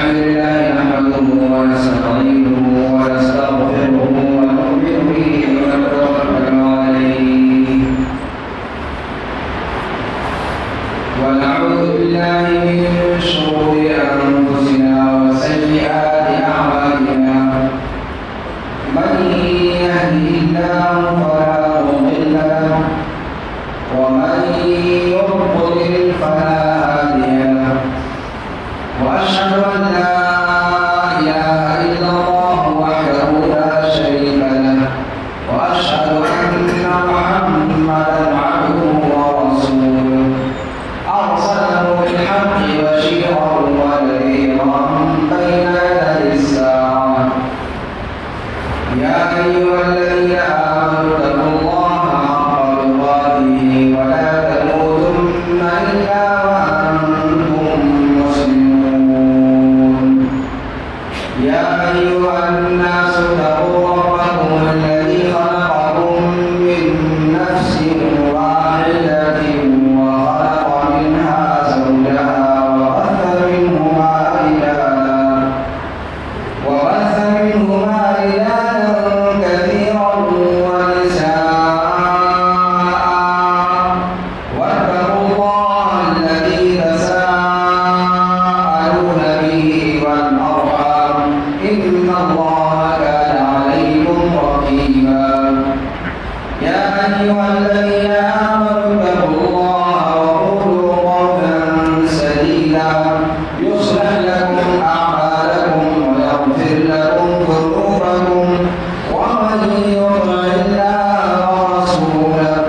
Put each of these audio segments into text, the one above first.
لله نحمده ونستعينه ونستغفره ونؤمن به ونتوكل عليه ونعوذ بالله من شرور أنفسنا وسيئات أعمالنا من يهده الله فلا مضل له ومن يضلل فلا هادي له وأشهد أن لا إله إلا الله وحده لا شريك له وأشهد أن محمدا عبده ورسوله أرسله بالحق بشيرا ونذيرا بين يدي الساعة يا أيها الذين آمنوا اتقوا الله حق تقاته ولا تموتن إلا وأنتم مسلمون يا أيها الناس اتقوا ربكم الذي خلقكم من نفس واحدة وخلق منها زوجها وبث منهما رجالا كثيرا ونساء واتقوا الله الذي تساءلون به والأرحام إن الله كان عليكم رقيبا يا أيها الذين آمنوا اتقوا الله وقولوا قولا سديدا يصلح لكم أعمالكم ويغفر لكم ذنوبكم ومن يطع الله ورسوله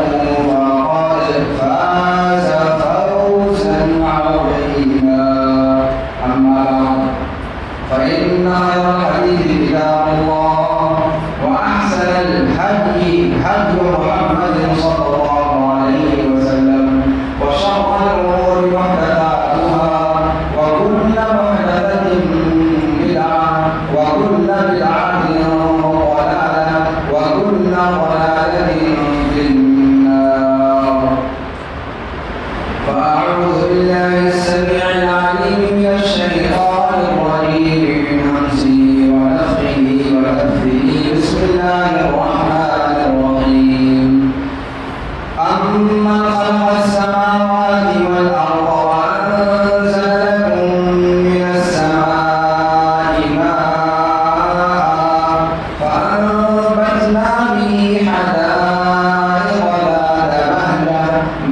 فقد فاز فوزا عظيما أما بعد فإن خير الحديث كتاب الله وأحسن الهدي هدي محمد صلى الله عليه وسلم وشر الأمور محدثاتها وكل محدثة بدعة وكل بدعة ضلالة وكل ضلالة في النار فأعوذ بالله السميع العليم من الشيطان الرجيم من همزه ونفخه ونفثه بسم الله الرحمن الرحيم أمن خلق السماوات والأرض وأنزل لكم من السماء ماء فأنبتنا به حدائق ذات بهجة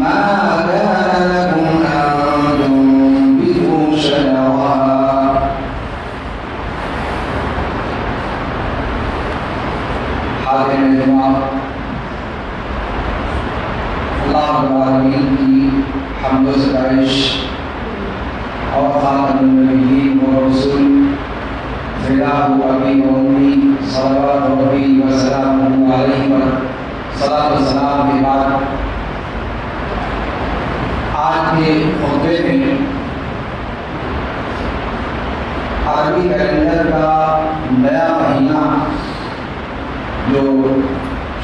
ما كان لكم أن تنبتوا شجرها حاضرین جماعت اللہ رب العالمین کی حمد و ستائش اور خاتم النبیین و رسول فداہ ابی و امی صلوات ربی و سلام علیہ و صلاۃ و سلام کے بعد آج کے خطبے میں عربی کیلنڈر کا نیا مہینہ جو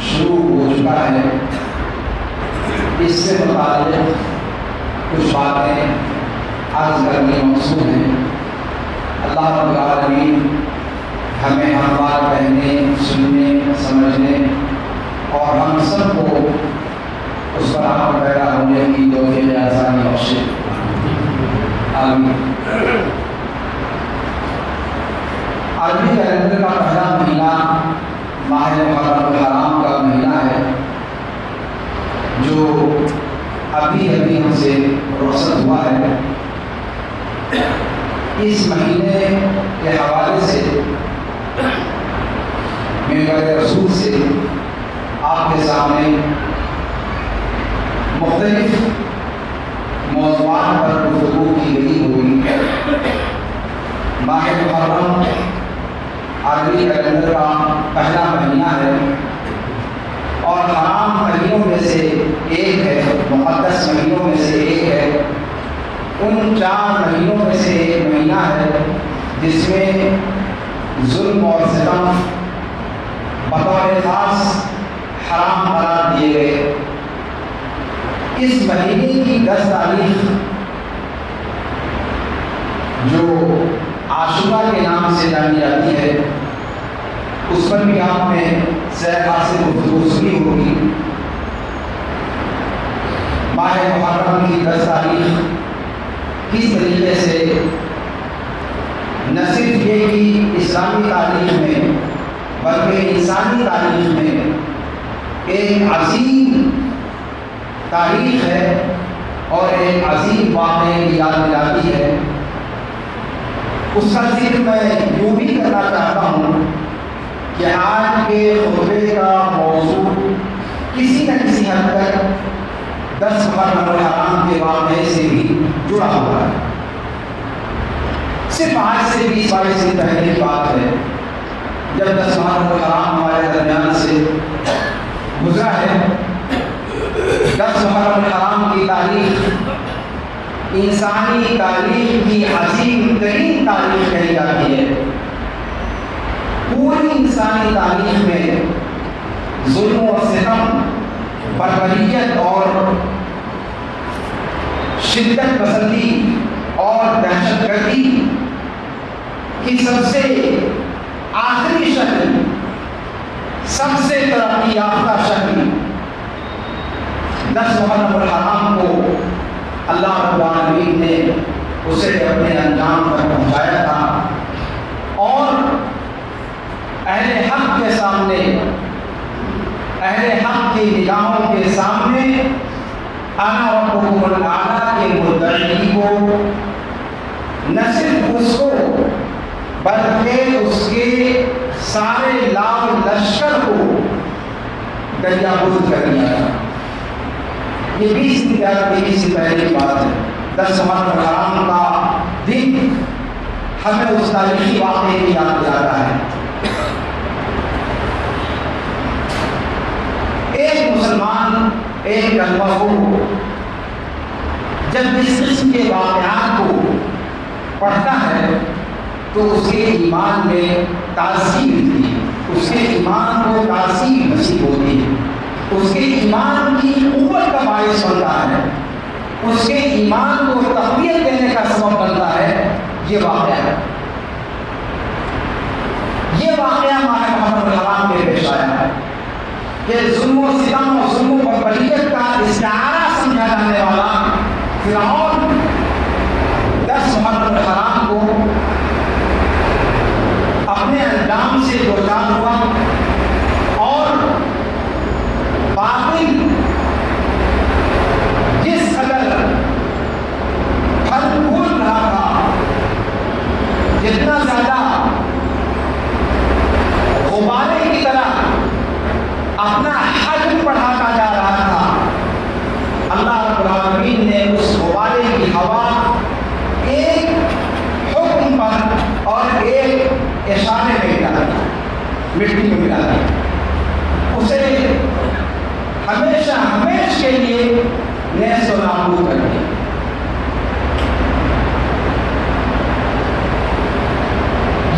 شروع ہو چکا ہے اس سے متعلق کچھ باتیں عرض کرنی مقصود ہیں۔ اللہ رب العالمین ہمیں ہر بات کہنے، سننے، سمجھنے اور ہم سب کو اس پر عمل پیدا ہونے کی توفیق آسانی بخشے، آمین۔ عربی کیلنڈر کا پہلا مہینہ ماہ محرم الحرام کا مہینہ ہے جو ابھی ہم سے رخصت ہوا ہے۔ اس مہینے کے حوالے سے منبر رسول سے آپ کے سامنے مختلف موضوعات پر گفتگو کی گئی ہوئی۔ ماہ محرم عربی کیلنڈر کا پہلا مہینہ ہے اور حرام مہینوں میں سے ایک ہے، مقدس مہینوں میں سے ایک ہے۔ ان 4 مہینوں میں سے ایک مہینہ ہے جس میں ظلم اور ستم بطور خاص حرام قرار دیے گئے۔ اس مہینے کی 10 تاریخ جو عاشورہ کے نام سے جانی جاتی ہے، اس پر بھی آپ نے سیر حاصل گفتگو سنی ہوگی۔ ماہ محرم کی 10 تاریخ کس طریقے سے نہ صرف یہ کہ اسلامی تاریخ میں بلکہ انسانی تاریخ میں ایک عظیم تاریخ ہے اور ایک عظیم واقعے کی یاد دلاتی ہے، اس کا ذکر میں یوں بھی کرنا چاہتا ہوں کہ آج کے خطبے کا موضوع کسی نہ کسی حد تک 10 محرم الحرام کے واقعے سے بھی جڑا ہوا ہے۔ صرف آج سے 20-22 دن پہلے کی بات ہے جب 10 محرم الحرام ہمارے درمیان سے گزرا ہے۔ 10 محرم الحرام کی تاریخ انسانی تاریخ کی عظیم ترین تاریخ کہی جاتی ہے۔ پوری انسانی تاریخ میں ظلم و ستم، بربریت اور شدت پسندی اور دہشت گردی کی سب سے آخری شکل، سب سے ترقی یافتہ شکل 10 محرم الحرام کو اللہ رب العالمین نے اسے اپنے انجام تک پہنچایا تھا، اور اہل حق کے سامنے، اہل حق کی نگاہوں کے سامنے انا ربکم الاعلی کے مدعی کو نہ صرف اس کو بلکہ اس کے سارے لاؤ لشکر کو دریا بند کر دیا تھا۔ یہ 20 دن پہلے کی بات ہے۔ 10 محرم الحرام کا دن ہمیں اس تاریخی واقعے کی یاد دلاتا ہے۔ ایک مسلمان، ایک کلمہ گو جب اس قسم کے واقعات کو پڑھتا ہے تو اس کے ایمان میں تازگی ملتی ہے، اس کے ایمان کو تازگی نصیب ہوتی ہے، اس کے ایمان کی قوت کا باعث بنتا ہے، اس کے ایمان کو تقویت دینے کا سبب بنتا ہے یہ واقعہ۔ یہ واقعہ ماہ محرم الحرام میں پیش آیا ہے کہ ظلم و ستم اور ظلم و بربریت کا استعارہ سمجھا جانے والا فرعون 10 محرم الحرام کو اپنے انجام سے دوچار ہوا اور باطل جس قدر پھل پھول رہا تھا، جتنا زیادہ غبارے کی طرح اپنا حجم بڑھاتا جا رہا تھا، اللہ رب العالمین نے اس غبارے کی ہوا ایک حکم پر اور ایک اشارے میں ملا دیا، مٹی میں ملا دیا، اسے ہمیشہ ہمیشہ کے لیے نیست و نابود کر دیا۔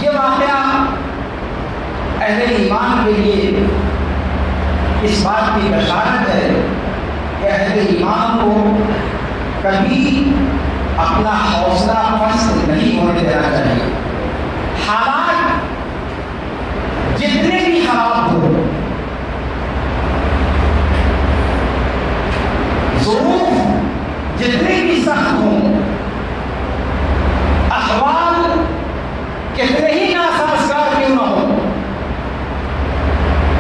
یہ واقعہ اہل ایمان کے لیے اس بات کی بشارت ہے کہ اہل ایمان کو کبھی اپنا حوصلہ پست نہیں ہونے دینا چاہیے۔ حالات جتنے بھی خراب ہو، ظروف جتنے بھی سخت ہوں، احوال کتنے ہی ناسازگار کیوں نہ ہو،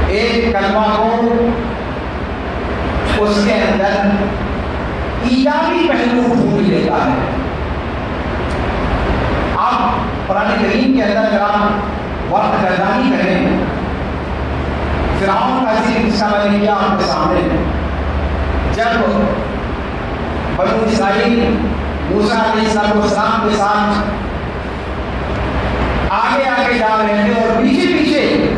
ایک کلمہ کو اس کے اندر ایجابی پہلو ڈھونڈ لیتا ہے۔ آپ قرآن کریم کے اندر اگر آپ وقت گردانی کریں، فرعون کا ذکر اس کا میں نے کیا آپ کے سامنے، جب بنو اسرائیل موسیٰ علیہ السلام کے ساتھ آگے آگے جا رہے تھے اور پیچھے پیچھے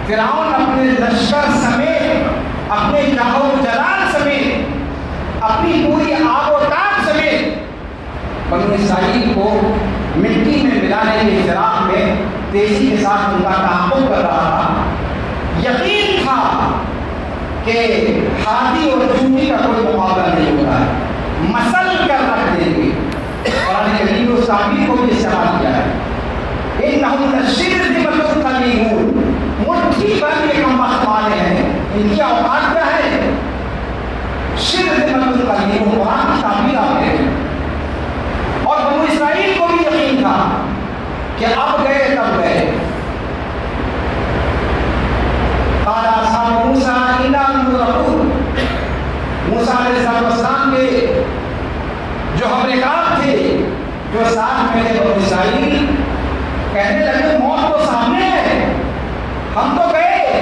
فرعون اپنے لشکر سمیت، اپنے جاہ و جلال سمیت، اپنی پوری آب و تاب سمیت بنو اسرائیل کو مٹی میں ملانے کے فراق میں تیزی کے ساتھ ان کا تعاقب کر رہا تھا۔ یقین تھا کہ ہاتھی اور چونٹی کا کوئی مقابلہ نہیں ہوتا ہے، مسل کر رکھ دیں گے۔ قرآن کریم نے اس تعبیر کو بھی استعمال کیا ہے انہم لشرذمۃ قلیلون، مٹھی بھر کے کم وقت والے ہیں، ان کی اوقات کیا ہے؟ شرذمۃ قلیلون، قرآن کی تعبیر آپ دیکھیں۔ اور بنو اسرائیل کو بھی یقین تھا کہ اب گئے تب گئے۔ قال اصحاب موسیٰ انا لمدرکون، موسیٰ علیہ السلام کے جو ہم رکاب تھے، جو ساتھ میں تھے بنو اسرائیل، کہنے لگے موت تو سامنے ہے، ہم تو گئے۔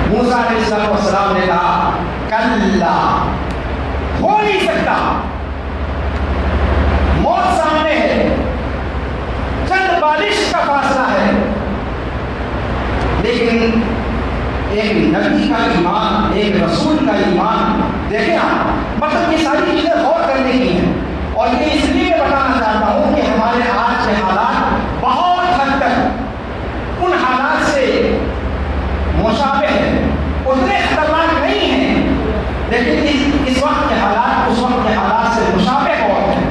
موسیٰ علیہ السلام نے کہا کلا، ہو نہیں سکتا، موت سامنے ہے، چند بالش کا فاصلہ ہے، لیکن ایک نبی کا ایمان، ایک رسول کا ایمان، دیکھیں آپ، مطلب یہ ساری چیزیں غور کرنے کی ہیں، اور یہ اس لیے میں بتانا چاہتا ہوں کہ ہمارے آج کے حالات بہت حد تک ان حالات سے مشابہ ہیں، اتنے خطرناک نہیں ہیں، لیکن اس وقت کے حالات اس وقت کے حالات سے مشابہ بہت ہیں۔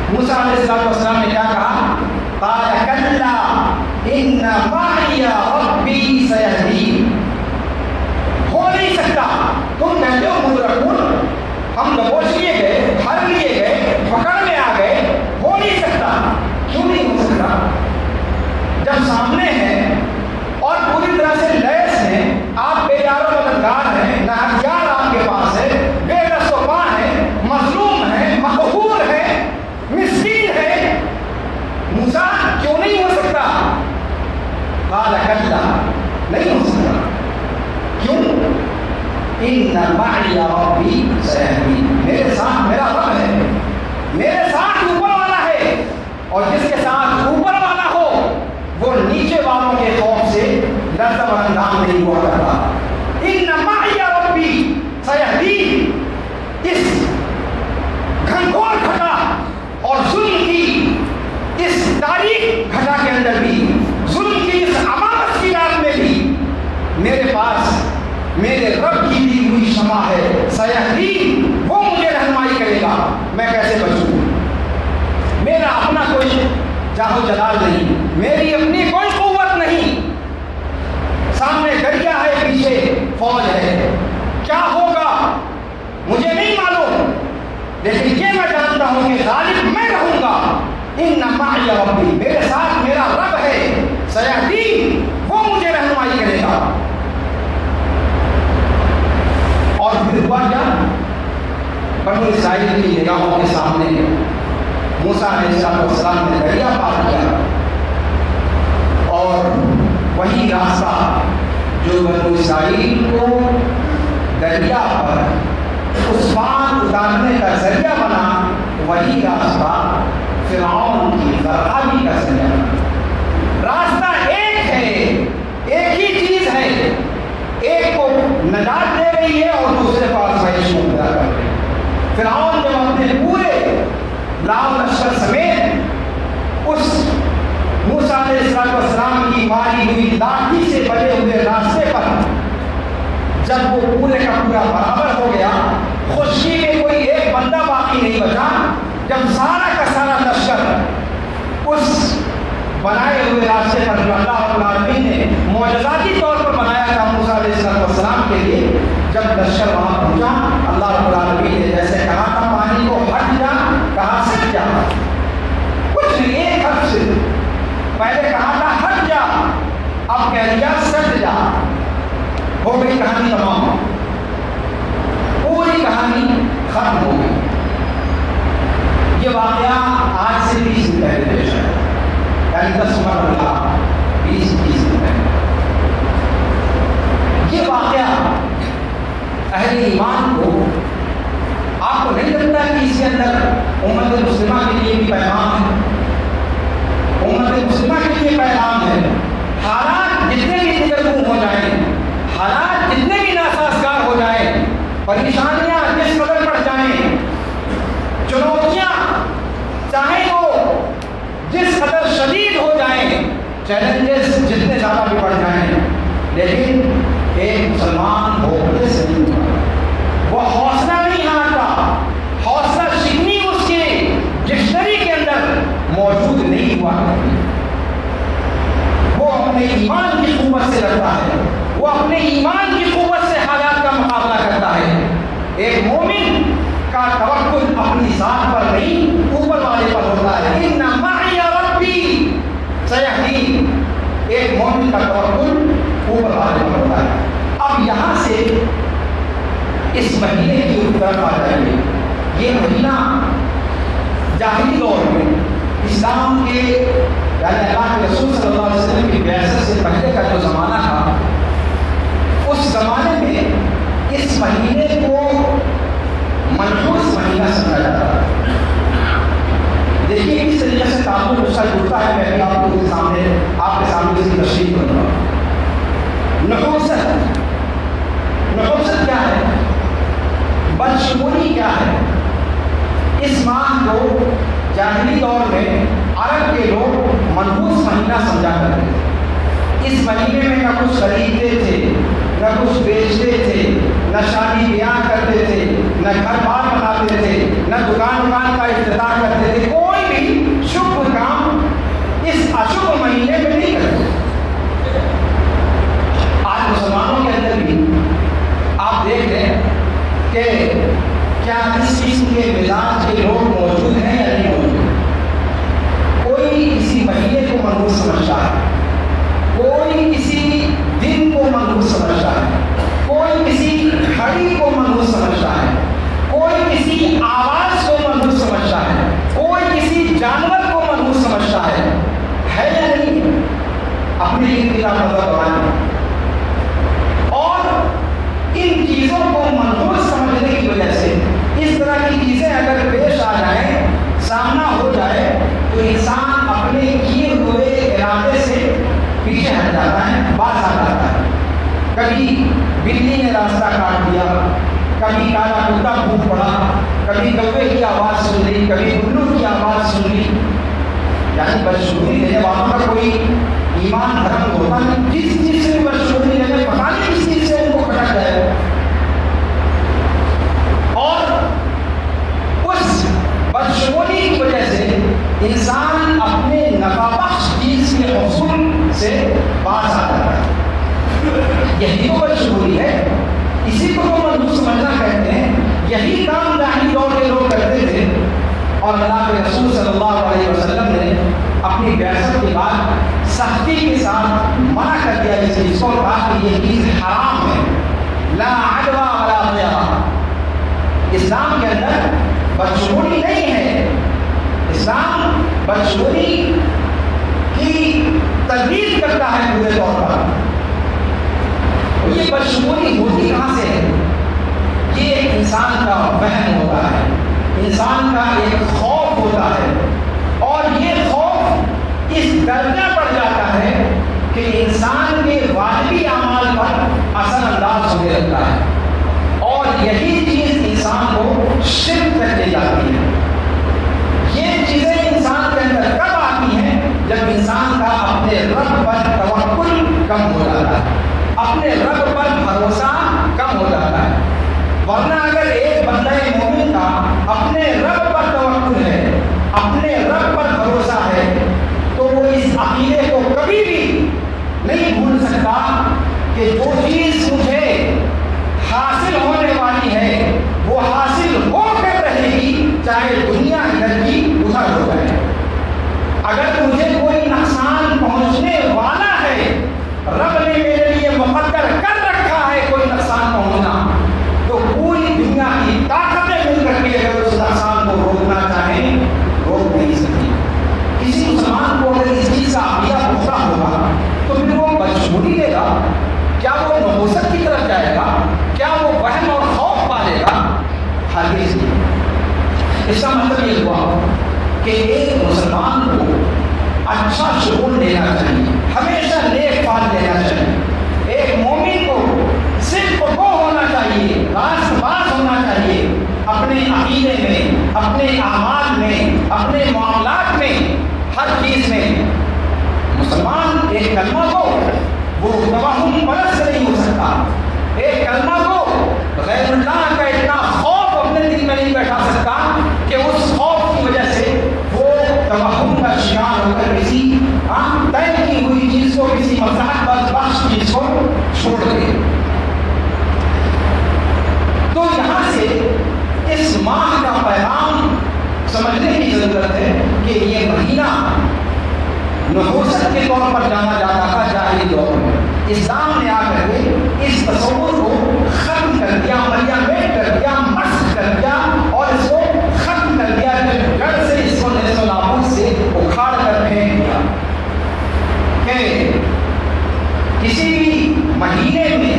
موسیٰ علیہ السلام نے کیا کہا؟ قال کلا ان معی ربی سیہدین، ہو نہیں سکتا، تم کہتے ہو مدرکون، ہم دبوچ لیے گئے، پھڑ لیے گئے، پکڑ میں آ گئے، ہو نہیں سکتا۔ کیوں نہیں ہو سکتا؟ جب سامنے ہے اور پوری طرح سے لیس ہیں، آپ بے یار و مددگار ہیں، نہ ہتھیار آپ کے پاس ہے، بے دست و پا ہیں، مظلوم ہیں، مقہور ہیں، مسکین ہیں، موسیٰ کیوں نہیں ہو سکتا؟ قال کلا، نہیں ہو سکتا، کیوں؟ ان معی ربی سیہدین، میرے ساتھ میرا رب ہے، میرے ساتھ اوپر والا ہے، اور جس کے ساتھ اوپر والا ہو وہ نیچے والوں کے خوف سے لرزہ اور اندام نہیں ہوا کرتا۔ ان معی ربی سیہدین، اس گھنگھور گھٹا اور ظلم کی اس تاریخ گھٹا کے اندر بھی، ظلم کی اس امامت کی رات میں بھی میرے پاس میرے رب کی دی ہوئی شمع ہے، سیہدین، وہ مجھے رہنمائی کرے گا، میں کیسے بچوں؟ میرا اپنا کوئی جاہ و جلال نہیں، میری اپنی کوئی قوت نہیں، سامنے دریا ہے، پیچھے فوج ہے، کیا ہوگا مجھے نہیں معلوم، لیکن یہ میں جانتا ہوں کہ غالب میں رہوں گا۔ ان معی ربی، میرے ساتھ میرا رب ہے، سیہدین، وہ مجھے رہنمائی کرے گا۔ اور پھر ہوا کیا؟ بنو اسرائیل کی نگاہوں کے سامنے موسیٰ علیہ السلام نے دریا پار کیا، اور وہی راستہ جو بنو اسرائیل کو دریا پر اس پار اتارنے کا ذریعہ بنا، وہی راستہ فرعون کی غرقابی کا ذریعہ بنا۔ راستہ ایک ہے، ایک ہی چیز ہے، ایک کو نجات دے رہی ہے اور دوسرے کو آزمائش میں مبتلا کر رہی ہے۔ فرعون جب اپنے پورے لاؤ لشکر سمیت اس موسیٰ علیہ السلام کی ماری ہوئی لاٹھی سے بنے ہوئے راستے پر جب وہ پورے کا پورا برابر ہو گیا، خشکی میں کوئی ایک بندہ باقی نہیں بچا، جب سارا کا سارا لشکر اس بنائے ہوئے راستے پر جو اللہ رب العالمین نے معجزاتی طور پر بنایا تھا موسیٰ علیہ السلام کے لیے، جب لشکر وہاں پہنچا، اللہ رب العالمین نے جیسے کہا تھا پانی کو ہٹ جا، کہا سٹ جا، کچھ نہیں، ایک حرف سے، پہلے کہا تھا ہٹ جا، اب کہہ دیا سٹ جا، ہو گئی کہانی تمام، پوری کہانی ختم ہو گئی۔ یہ واقعہ آج سے 20 دن پہلے پیش آیا، یعنی 10 عمر اللہ 20 دن پہلے۔ یہ واقعہ اہل ایمان کو، آپ کو نہیں لگتا کہ اس کے اندر امت مسلمہ کے لیے بھی پیغام ہے؟ امت مسلمہ کے لیے پیغام ہے، حالات جتنے بھی دگرگوں ہو جائیں، حالات جتنے بھی ناسازگار ہو جائیں، پریشانیاں جس قدر بڑھ جائیں، چنوتیاں چاہے وہ جس قدر شدید ہو جائیں، چیلنجز جتنے زیادہ بھی بڑھ جائیں، لیکن ایک مسلمان ہونے سے نہیں ہوتا، وہ حوصلہ نہیں ہارتا، حوصلہ شکنی اس کے ڈکشنری کے اندر موجود نہیں اپنے ایمان کی قوت سے لڑتا ہے، وہ اپنے ایمان کی قوت سے حالات کا مقابلہ کرتا ہے۔ ایک مومن کا توکل اپنی ذات پر نہیں، اوپر والے پر ہوتا ہے۔ ان معی ربی سیہدین، ایک مومن کا توکل اوپر والے پر ہوتا ہے۔ اب یہاں سے اس مہینے کی طرف آ جائیں گے۔ یہ مہینہ جاہلی دور میں اسلام کے یعنی اللہ کے رسول صلی اللہ علیہ وسلم کی بعثت سے پہلے کا جو زمانہ تھا، اس زمانے میں اس مہینے کو منحوس مہینہ سمجھا جاتا ہے۔ دیکھیے کس طریقے سے تعلق اس کا جڑتا ہے، میں بھی آپ کے سامنے اس کی تشریح کروں گا۔ نحوست کیا ہے؟ بدشگونی کیا ہے؟ اس ماہ کو جاہلی دور میں عرب کے لوگ منحوس مہینہ سمجھا کرتے تھے۔ اس مہینے میں نہ کچھ خریدتے تھے، نہ کچھ بیچتے تھے، نہ شادی بیاہ کرتے تھے، نہ گھر بار بناتے تھے، نہ دکان کا افتتاح کرتے تھے۔ کوئی بھی شبھ کام اس اشبھ مہینے میں نہیں کرتے۔ آج مسلمانوں کے اندر بھی آپ دیکھ لیں کہ کیا اس قسم کے مزاج کے لوگ موجود ہیں یا نہیں موجود؟ کوئی کسی مہینے کو منحوس سمجھتا ہے، کوئی کسی دن کو منحوس سمجھتا ہے، کوئی کسی گھڑی کو منحوس سمجھتا ہے، کوئی کسی آواز کو منحوس سمجھتا ہے، کوئی کسی جانور کو منحوس سمجھتا ہے یا نہیں؟ اپنے لیے کتاب بنائیں اور ان چیزوں کو منحوس سمجھنے کی وجہ سے اس طرح کی چیزیں اگر پیش آ جائیں، سامنا ہو جائے، تو انسان اپنے کیے ہوئے ارادے سے پیچھے ہٹ جاتا ہے، باز آ جاتا ہے۔ کبھی بلی نے راستہ کاٹ دیا، کبھی کالا کتا بھوک پڑا، کبھی کوے کی آواز سن لی، کبھی الو کی آواز سن لی۔ یعنی بدشگونی دینے والوں کا کوئی ایمان دھرم ہوتا نہیں، جس چیز سے بدشگونی دینے پتا نہیں کس چیز سے ان کو کھٹک جائے، اور اس بدشگونی کی وجہ سے انسان اپنے نفع بخش چیز کے حصول سے باز آ جاتا ہے۔ یہی تو بدشگونی ہے، اسی کو وہ منحوس سمجھنا کہتے ہیں۔ یہی کام جاہلی دور کے لوگ کرتے تھے، اور اللہ کے رسول صلی اللہ علیہ وسلم نے اپنی بعثت کے بعد سختی کے ساتھ منع کر دیا اس چیز کو، اور کہا کہ یہ چیز حرام ہے، لا عدوہ ولا ضیاء۔ اسلام کے اندر بدشگونی نہیں ہے، اسلام بدشگونی کی تردید کرتا ہے پورے طور پر۔ یہ بدشگونی ہوتی کہاں سے ہے؟ یہ ایک انسان کا وہم ہوتا ہے، انسان کا ایک خوف ہوتا ہے، اور یہ خوف اس درجہ پڑ جاتا ہے کہ انسان کے واجبی اعمال پر اثر انداز ہونے لگتا ہے، اور یہی چیز انسان کو شرک تک لے جاتی ہے۔ یہ چیزیں انسان کے اندر کب آتی ہیں؟ جب انسان کا اپنے رب پر توکل کم ہو جاتا ہے، اپنے رب پر بھروسہ کم ہو جاتا ہے۔ ورنہ اگر ایک بندہ مومن کا اپنے رب پر توکل ہے، اپنے رب پر بھروسہ ہے، تو وہ اس عقیدے کو کبھی بھی نہیں بھول سکتا کہ جو چیز مجھے حاصل ہونے والی ہے وہ حاصل ہو کر رہے گی، چاہے دنیا ادھر کی ادھر ہو جائے۔ اگر مجھے کوئی نقصان پہنچنے والا ہے، رب نے میرے لیے مقدر کر رکھا ہے کوئی نقصان پہنچنا، تو پوری دنیا کی طاقتیں مل کر کے اگر اس نقصان کو روکنا چاہیں، روک نہیں سکتی۔ کسی مسلمان کو اگر اس چیز کا عقیدہ پختہ ہوگا تو پھر وہ بدشگونی لے گا؟ کیا وہ نحوست کی طرف جائے گا؟ کیا وہ وہم اور خوف پالے گا؟ ہرگز نہیں۔ اس کا مطلب یہ ہوا کہ ایک مسلمان کو اچھا شعور لینا چاہیے، ہمیشہ نیک فال لینا چاہیے۔ ایک مومن کو صرف وہ ہونا چاہیے، راست باز ہونا چاہیے، اپنے عقیدے میں، اپنے اعمال میں، اپنے معاملات میں، ہر چیز میں۔ مسلمان ایک کلمہ کو وہ توہم پرست نہیں ہو سکتا، ایک کلمہ کو غیر اللہ کا اتنا خوف اپنے دل میں نہیں بیٹھا سکتا کہ اس خوف کی وجہ سے وہ توہم کا شکار ہو کر کسی طے کی ہوئی چیز کو، کسی چھوڑ دے. تو یہاں سے اس ماہ کا پیغام سمجھنے کی ضرورت ہے کہ یہ مہینہ نحوست کے طور پر جانا جاتا تھا جاہلی دور میں. اسلام نے آ کر کے اس تصور کو ختم کر دیا، ملیامیٹ کر دیا، مسخ کر دیا اور اس کو ختم کر دیا، جڑ سے اس کو نیست و نابود سے اکھاڑ کر پھینک دیا کہ کسی بھی مہینے میں،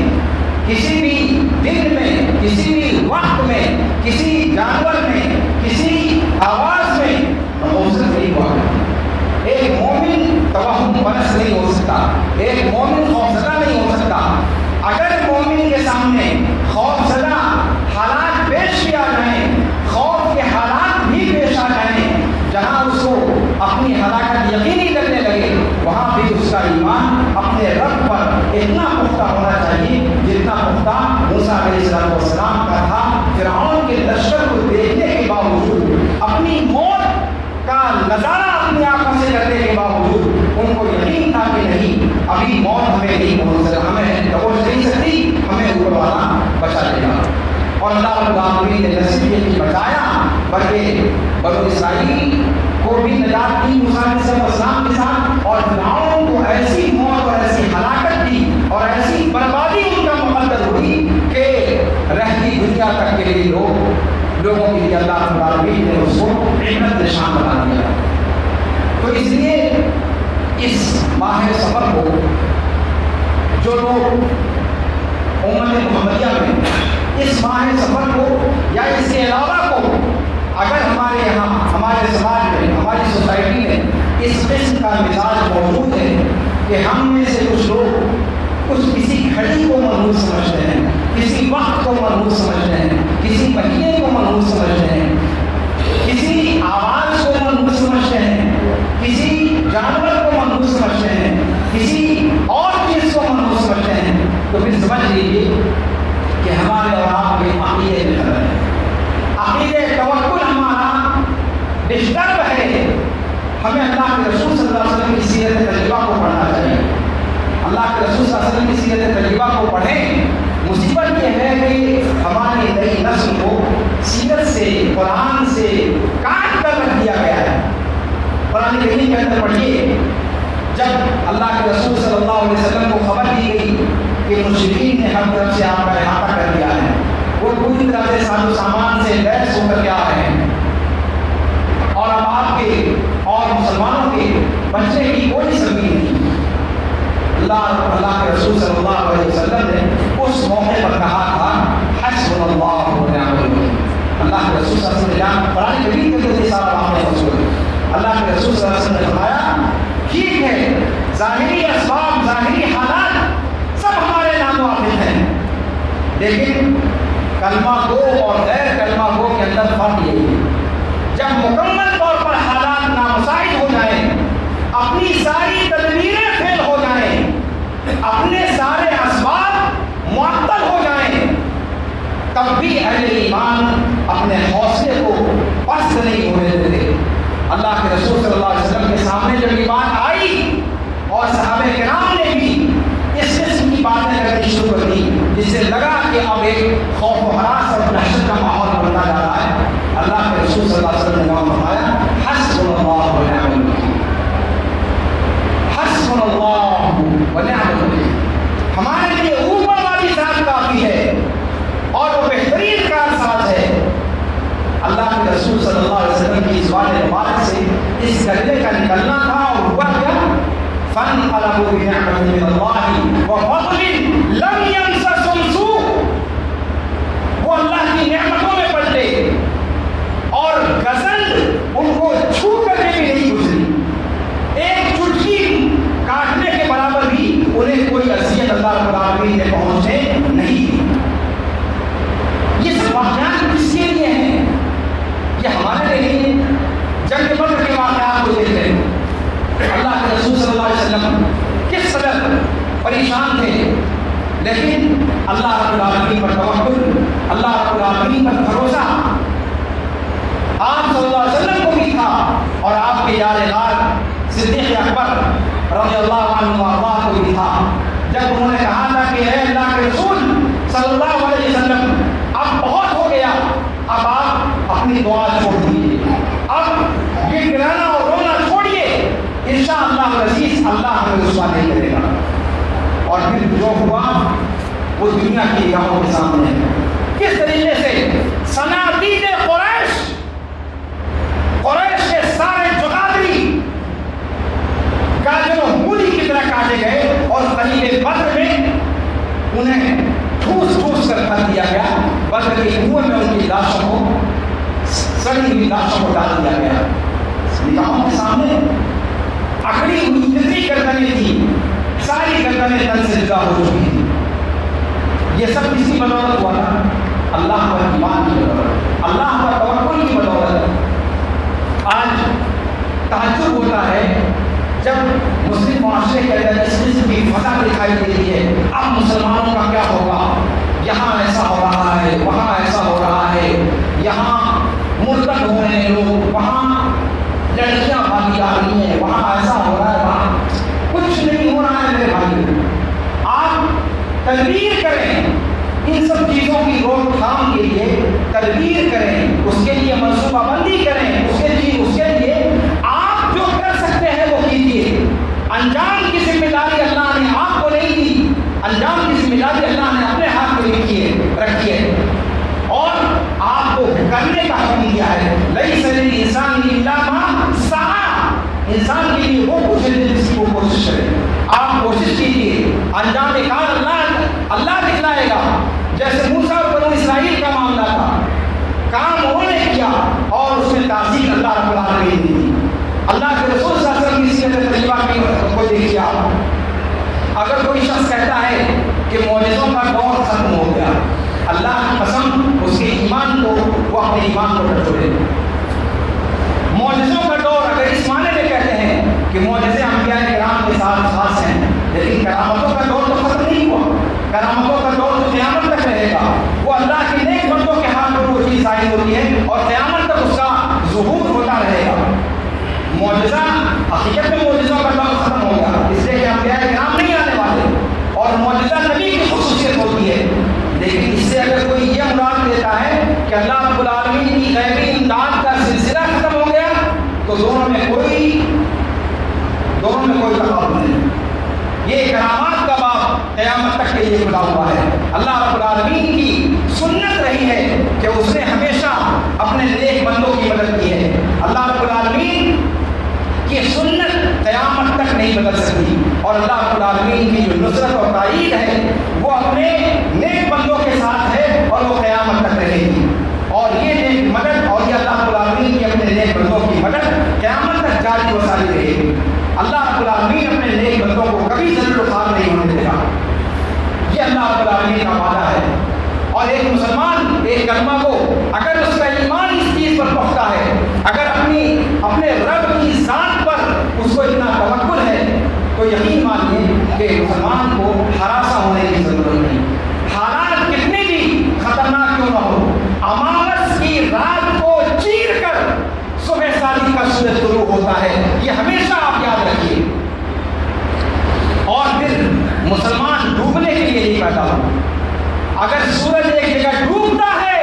کسی بھی دن میں، کسی بھی وقت میں، کسی جانور میں، کسی آواز میں نحوست نہیں ہوا. ایک مومن توہم پرست نہیں ہو سکتا، ایک مومن خوفزدہ نہیں ہو سکتا. اگر مومن کے سامنے خوفزدہ حالات پیش بھی آ جائیں، خوف کے حالات بھی پیش آ جائیں، جہاں اس کو اپنی ہلاکت یقینی لگنے لگے، وہاں بھی اس کا ایمان اپنے رب پر اتنا پختہ ہونا چاہیے جتنا پختہ موسیٰ علیہ السلام کا تھا. فرعون کے لشکر کو دیکھنے کے باوجود، اپنی موت کا نظارہ اپنی آنکھوں سے کرنے کے باوجود ان کو یقین تھا کہ نہیں، ابھی موت ہمیں نہیں پہنچ سکتی، ہمیں دبوچ نہیں سکتی، ہمیں اوپر والا بچا لے گا. اور اللہ رب العالمین نے نصیب یہ بچایا، بلکہ بنو اسرائیل کو بھی نجات دی موسیٰ علیہ السلام کے ساتھ، اور فرعون کو ایسی موت اور ایسی ہلاکت دی اور ایسی بربادی ان کا مقدر ہوئی کہ رہتی دنیا تک کے لیے لوگوں کے لیے اللہ رب العالمین نے اس کو عبرت نشان بنا دیا. تو اس لیے اس ماہ سفر کو جو لوگ امت محمدیہ میں اس ماہ سفر کو یا اس کے علاوہ کو اگر ہمارے یہاں، ہمارے سماج میں، ہماری سوسائٹی میں اس قسم کا مزاج موجود ہے کہ ہم میں سے کچھ لوگ کسی گھڑی کو منحوس سمجھتے ہیں، کسی وقت کو منحوس سمجھتے ہیں، کسی مہینے کو منحوس سمجھتے ہیں، کسی آواز کو منحوس سمجھتے ہیں، کسی جانور کو منحوس سمجھتے ہیں، کسی اور چیز کو منحوس سمجھتے ہیں، تو پھر سمجھ لیجیے کہ ہمارے اور آپ کے عقیدے میں خطرہ ہے. عقیدے توکل ہمارا ڈسٹرب ہے. ہمیں اللہ کے رسول صلی اللہ علیہ وسلم کی سیرت طیبہ کو پڑھنا چاہیے. اللہ کے رسول صلی اللہ علیہ وسلم کی سیرت طیبہ کو پڑھیں. مصیبت یہ ہے کہ ہماری نئی نسل کو سیرت سے، قرآن سے کاٹ کر رکھ دیا گیا ہے. قرآن کریم کے اندر پڑھیے، جب اللہ کے رسول صلی اللہ علیہ وسلم کو خبر دی گئی کہ مشرکین نے ہر طرف سے آپ کا احاطہ کر دیا ہے، وہ پوری طرح سے ساز و سامان سے لیس ہو کر کے آ رہے ہیں، اور اب آپ کے اور مسلمانوں کے بچنے کی کوئی زمین نہیں. اللہ کے رسول صلی اللہ علیہ وسلم نے اس موقع پر کہا تھا حسبنا اللہ و نعم الوکیل. اللہ کے رسول صلی اللہ علیہ وسلم قرآن کریم کے اندر سارا واقعہ موجود ہے. اللہ کے رسول صلی اللہ علیہ وسلم نے فرمایا ٹھیک ہے، ظاہری اسباب، ظاہری حالات سب ہمارے نام واقف ہیں، لیکن کلمہ گو اور غیر کلمہ گو کے اندر فرق یہی ہے. جب مکمل طور پر حالات نامساعد ہو جائیں، اپنی ساری تدبیریں فیل ہو جائیں، اپنے سارے اسباب معطل ہو جائیں، تب بھی اہل ایمان اپنے حوصلے کو پست نہیں ہونے دیتے. اللہ کے رسول صلی اللہ علیہ وسلم کے سامنے جب یہ بات آئی اور صحابہ کرام نے بھی اس قسم کی باتیں کرنی شروع کر دی، جس سے لگا کہ اب ایک خوف و ہراس اور دہشت کا ماحول بنتا جا رہا ہے، اللہ کے رسول صلی اللہ علیہ وسلم نے وہاں فرمایا حسبنا اللہ و نعم الوکیل. حسبنا اللہ و نعم الوکیل، ہمارے لیے اوپر والی ذات کافی ہے اور وہ بہترین کارساز ہے. اللہ کے رسول صلی اللہ علیہ وسلم کی زبان مبارک سے اس کلمے کا نکلنا تھا، اور ہوا کیا؟ فانقلبوا بنعمة من الله وفضل لم يمسسهم سوء. وہ اللہ کی نعمتوں میں پلٹے اور غزل ان کو چھو کر کے بھی نہیں گزری، ایک چٹکی کاٹنے کے برابر بھی انہیں کوئی اذیت اللہ رب العالمین نے پہنچنے نہیں دی. یہ واقعات کس کے لیے ہیں؟ یہ ہمارے لیے نہیں. جنگ بدر کے واقعات کو دیکھیں، اللہ کے رسول صلی اللہ علیہ وسلم کس قدر پریشان تھے، لیکن اللہ رب العالمین پر توکل، اللہ رب العالمین پر بھروسہ آپ صلی اللہ علیہ وسلم کو بھی تھا، اور آپ کے یار غار صدیق اکبر رضی اللہ عنہ وارضاہ کو بھی تھا. جب انہوں نے کہا تھا کہ اے ہرگز اللہ ہمیں رسوا نہیں کرے گا. اور پھر جو ہوا وہ دنیا کی نگاہوں کے سامنے ہے. کس طریقے سے صنادید قریش کے سارے جغادری گاجروں مولی کی طرح کاٹے گئے اور قریب بدر میں انہیں ٹھوس ٹھوس کر کھا دیا گیا. بدر کے کنویں میں ان کی لاشوں کو سڑی ہوئی لاشوں کو ڈال دیا گیا. نگاہوں کے سامنے اکڑی ہوئی جتنی گردنیں تھی ساری گردنیں تن سے جدا ہو چکی تھی. یہ سب کسی بدولت ہوا تھا؟ اللہ پر ایمان کی بدولت, اللہ پر توکل کی بدولت. آج تعجب ہوتا ہے جب مسلم معاشرے کے اندر اس قسم کی فضا دکھائی دیتی ہے. اب مسلمانوں کا کیا ہوگا؟ یہاں ایسا ہو رہا ہے, وہاں ایسا ہو رہا ہے, یہاں مرتد ہو رہے ہیں لوگ, وہاں لڑکیاں بھاگی جا رہی ہیں, وہاں ایسا ہو رہا ہے, وہاں کچھ نہیں ہو رہا ہے. میرے بھائی آپ تدبیر کریں, ان سب چیزوں کی روک تھام کے لیے تدبیر کریں, اس کے لیے منصوبہ بندی کریں, اس کے لیے آپ جو کر سکتے ہیں وہ کیجیے. انجام کی ذمہ داری اللہ نے آپ کو نہیں دی, انجام کی ذمہ داری اللہ نے اپنے ہاتھ میں رکھی ہے اور آپ کو کرنے کا حکم دیا ہے. لیس للانسان الا ما سعی, انسان کے لیے وہ کچھ ہے جس کی وہ کوشش کرے. آپ کوشش کیجیے, انجام کار اللہ دکھلائے گا. جیسے موسیٰ اور بنو اسرائیل کا معاملہ تھا, کام انہوں نے کیا اور اس میں تاثیر اللہ رب العالمین نے دی. اللہ کے رسول صلی اللہ علیہ وسلم کی سیرت طیبہ کی کو دیکھیے آپ. اگر کوئی شخص کہتا ہے کہ معجزوں کا دور ختم ہو گیا, اللہ کی قسم اس کے ایمان کو وہ اپنے ایمان کو ٹٹولے. معجزوں کا دور اگر اس معنی میں کہتے ہیں کہ معجزے انبیاء کرام کے ساتھ خاص ہیں, لیکن کرامتوں کا دور تو ختم نہیں ہوا. کرامتوں کا دور تو قیامت تک رہے گا. وہ اللہ کے نیک بندوں کے ہاتھ میں وہ چیز ظاہر ہوتی ہے اور قیامت تک اس کا ظہور ہوتا رہے گا. معجزہ حقیقت میں معجزوں کا دور ختم ہو گیا, اس لیے کہ انبیاء کرام نہیں آنے والے اور معجزہ نبی کی خصوصیت ہوتی ہے. لیکن اس سے اگر کوئی یہ مراد دیتا ہے کہ اللہ رب العالمین کی غیبی امداد کا سلسلہ ختم ہو گیا, تو دونوں میں کوئی تفاوت نہیں. یہ کرامات کا باب قیامت تک کے لیے کھلا ہوا ہے. اللہ رب العالمین کی سنت رہی ہے کہ اس نے ہمیشہ اپنے نیک بندوں کی مدد کی ہے. اللہ رب العالمین کی سنت قیامت تک نہیں بدل سکتی اور اللہ رب العالمین کی جو نصرت اور تائید ہے وہ اپنے نیک بندوں کے ساتھ ہے اور وہ قیامت تک رہے گی. اور یہ نیک مدد اور یہ اللہ رب العالمین کی اپنے نیک بندوں کی مدد قیامت تک جاری و ساری رہے گی. اللہ رب العالمین اپنے نیک بندوں کو کبھی ضرور خوار نہیں ہونے دے گا. یہ اللہ رب العالمین کا وعدہ ہے. اور ایک مسلمان ایک کلمہ کو اگر اس کا ایمان اس چیز پر پختہ ہے, اگر اپنے رب کی ذات پر اس کو اتنا توکل ہے, تو یقین مانیے کہ مسلمان کو ہراساں ہونے کی ضرورت نہیں. حالات کتنے بھی خطرناک کیوں نہ ہو, امامت کی رات کو چیر کر صبح صادق کا سورج طلوع ہوتا ہے, یہ ہمیشہ آپ یاد رکھیے. اور پھر مسلمان ڈوبنے کے لیے نہیں پیدا ہو. اگر سورج ایک جگہ ڈوبتا ہے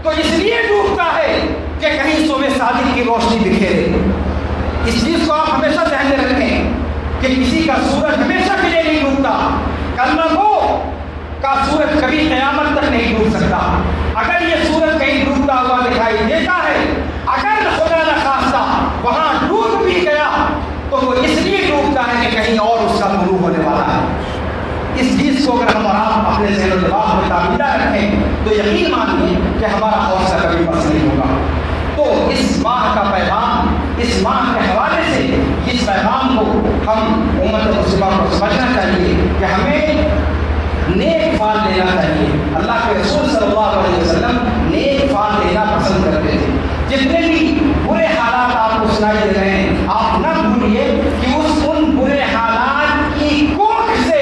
تو اس لیے ڈوبتا ہے کہ کہیں صبح صادق کی روشنی بکھیرے. اس چیز کو آپ ہمیشہ ذہن میں رکھیں کہ کسی کا سورج ہمیشہ کے لیے نہیں ڈوبتا. کلمہ گو کا سورج کبھی قیامت تک نہیں ڈوب سکتا. اگر یہ سورج کہیں ڈوبتا ہوا دکھائی دیتا ہے, اگر خدا نخواستہ وہاں ڈوب بھی گیا تو وہ اس لیے ڈوبتا ہے کہ کہیں اور اس کا طلوع ہونے والا ہے. اس چیز کو اگر ہم اور آپ اپنے ذہن و دماغ میں تعمیدہ رکھیں تو یقین مانیے کہ ہمارا حوصلہ کبھی بس نہیں ہوگا. تو اس ماہ کا پیغام, اس ماہ کے حوالے سے اس پیغام کو ہم امت مسلمہ کو سمجھنا چاہیے کہ ہمیں نیک فال لینا چاہیے. اللہ کے رسول صلی اللہ علیہ وسلم نیک فال لینا پسند کرتے تھے. جتنے بھی برے حالات آپ کو سنائی دے رہے ہیں, آپ نہ بھولیے کہ ان برے حالات کی کوکھ سے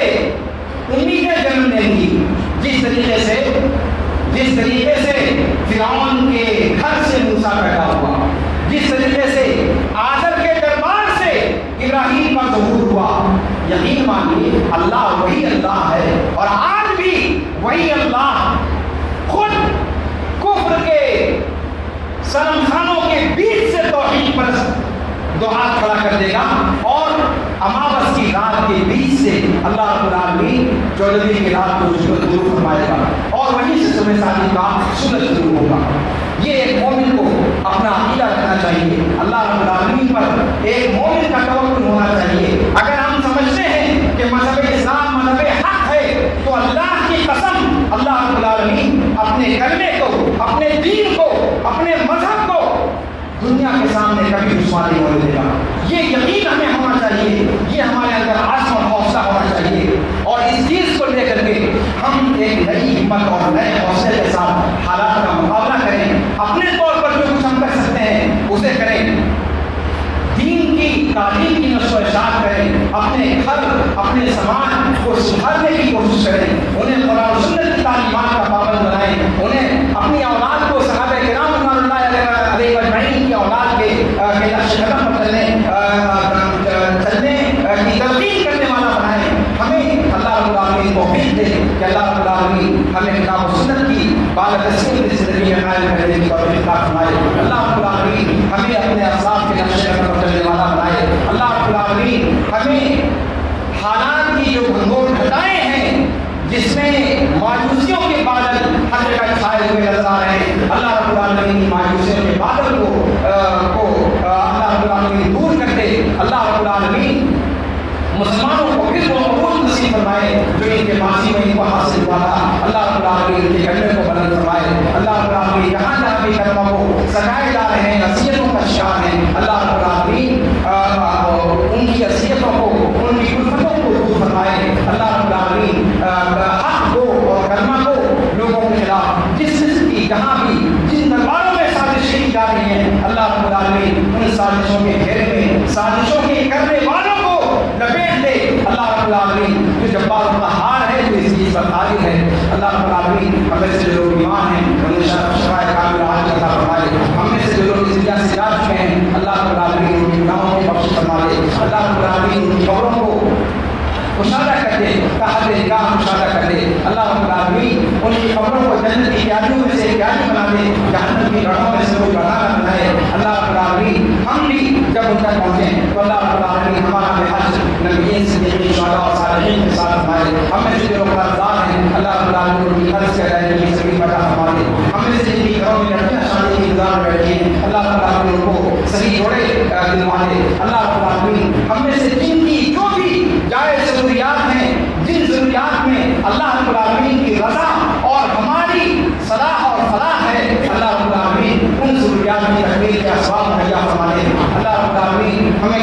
امیدیں جنم لیں گی. جس طریقے سے فرعون کے گھر سے موسیٰ پیدا ہوا, جس طریقے سے آدم کے دربار سے ابراہیم کا ظہور ہوا, یقین مانیے اللہ وہی اللہ ہے. اور آج بھی وہی اللہ خود کفر کے صنم خانوں کے بیچ سے توحید پرست دو ہاتھ کھڑا کر دے گا اور اللہ رب العالمین چودھویں کی رات کو ضرور فرمائے گا اور وہیں سے صبح شادی کا سنت ضرور ہوگا۔ یہ ایک مومن کو اپنا عقیدہ رکھنا چاہیے، اللہ رب العالمین پر ایک مومن کا توکل ہونا چاہیے۔ اگر ہم سمجھتے ہیں کہ مذہب اسلام مذہب حق ہے تو اللہ کی قسم اللہ رب العالمین اپنے کلمے کو، اپنے دین کو، اپنے مذہب کو دنیا کے سامنے کبھی رسوا نہیں ہونے دے گا۔ یہ یقین ہمیں ہونا چاہیے، یہ ہمارے اندر عزم اور حوصلہ ہونا چاہیے، اور اس چیز کو لے کر کے ہم ایک نئی ہمت اور نئے حوصلے کے ساتھ حالات کا مقابلہ کریں، اپنے طور پر جو کچھ ہم کر سکتے ہیں اسے کریں، دین کی تعلیم کی نشر و اشاعت کریں، اپنے گھر اپنے سماج کو سدھارنے کی کوشش کریں، انہیں قرآن و سنت کی تعلیمات کا پابند بنائیں، انہیں اپنی اولاد کو صحابہ کرام رضوان اللہ علیہ اجمعین کی اولاد کے نقش قدم پر چلنے کی تلقین کرنے والا بنائیں۔ ہمیں اللہ رب العالمین توفیق دے کہ اللہ رب العالمین ہمیں کتاب و سنت کی بالادستگی زندگی میں قائم کرنے کی توفیق عطا فرمائے۔ اللہ رب العالمین ہمیں اپنے اسلاف کے نقش قدم پر چلنے والا بنائے۔ اللہ رب العالمین ہمیں حالات کی جو بھنگور گھٹائیں ہیں جس میں مایوسیوں کے بادل ہر جگہ چھائے ہوئے نظر آ رہے ہیں، اللہ رب العالمین مایوسیوں کے بادل کو اللہ رب العالمین دور کر دے۔ اللہ رب العالمین مسلمانوں کو پھر وہ عروج نصیب فرمائے جو ان کے ماضی میں ان کو حاصل ہوا تھا۔ اللہ رب العالمین ان کے کلمے کو بلند فرمائے۔ اللہ رب العالمین جہاں جہاں بھی کلمہ کو سکھائے جا رہے ہیں، نصیحتوں کا شکار ہیں، اللہ رب العالمین ان کی نصیحتوں کو، ان کی الفتوں کو دور فرمائے۔ اللہ رب العالمین حق کو اور کلمہ کو لوگوں کے خلاف جس قسم کی جہاں بھی جن درباروں میں سازشیں کی جا رہی ہیں، اللہ رب العالمین ان سازشوں کے گھیرے میں سازشوں کے کرنے والوں کو لپیٹ دے۔ اللہ رب العالمین جو جبار و قہار ہے، جو اس چیز پر قادر ہے، اللہ رب العالمین ہم میں سے جو لوگ ایمان ہیں انہیں شفاء کاملہ عاجلہ عطا فرمائے۔ ہم میں سے جو لوگ اس دنیا سے جا چکے ہیں، اللہ رب العالمین ان کے گناہوں کی بخشش فرما دے۔ اللہ رب العالمین ان کی قبروں کو مشاہدہ کر دے، تحت نگاہ مشاہدہ کر دے۔ اللہ رب العالمین ان کی قبروں کو جنت کی کیادیوں میں سے کیادی بنا دے، جہنم کی گڑھوں میں سے کوئی گڑھا نہ بنائے۔ اللہ رب العالمین ہم بھی جب ان تک پہنچیں تو اللہ رب العالمین ہمارا بحث نبیین صدیقین شہداء اور صالحین کے ساتھ فرمائے۔ ہم میں سے جو لوگ قرضدار ہیں، اللہ رب العالمین ان کی قرض کے ادائیگی کی سبیل عطا فرما دے۔ ہم میں سے جن کی گھروں میں لڑکیاں شادی کے انتظار میں بیٹھی ہیں، اللہ رب العالمین ان کو صحیح جوڑے دلوا دے۔ اللہ رب العالمین ہم میں سے جن کی جو بھی جائز ضروریات ہیں، جن ضروریات میں اللہ رب العالمین کی رضا اور ہماری صلاح اور فلاح ہے، اللہ رب العالمین ان ضروریات کی تکمیل کے اسباب مہیا فرما دے۔ اللہ رب العالمین ہمیں